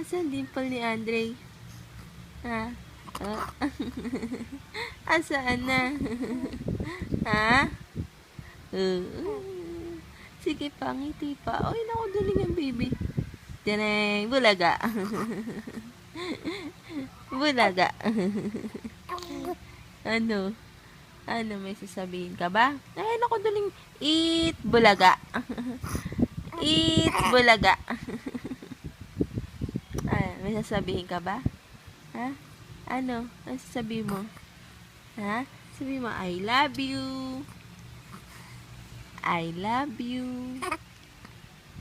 Asan dimple ni Andre? Ha? Oh. Asaan na? Ha? Sige pa, ngiti pa. Ay, naku, duling ang baby. Tiyaneng, bulaga. Bulaga. Ano? Ano, may sasabihin ka ba? Ay, naku, duling. Eat, bulaga. Eat, bulaga. Ay, may sasabihin ka ba? Ha? Ano? Ano sasabihin mo? Ha? Sabihin mo, I love you. I love you.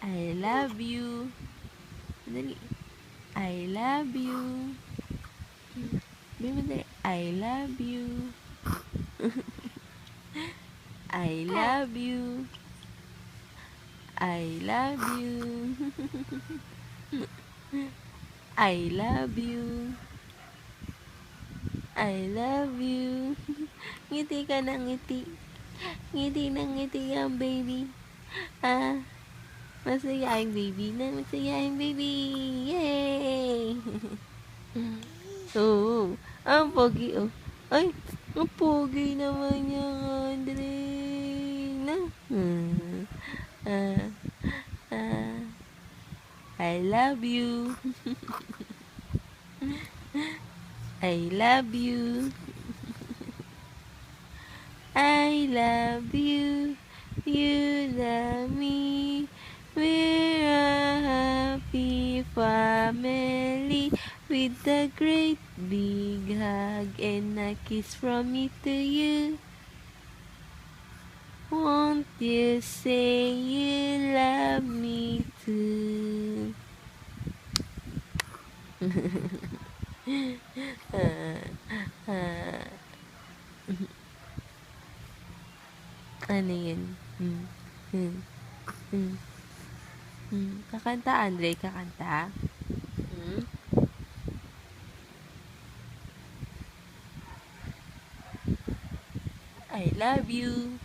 I love you. Dali. I love you. Sabihin mo dali. I love you. I love you. I love you. I love you. I love you. Ngiti ka ng ngiti. Ngiti ng ngiti ang baby. Ah, masayaing baby na masayaing baby. Yay! Oo, ang pogi oh. Ay, ang pogi naman niya, Andre. Na? I love you. I love you. I love you. You love me. We're a happy family with a great big hug and a kiss from me to you. Won't you say you love me too? Ano yun? Kakanta, Andre? Kakanta? I love you.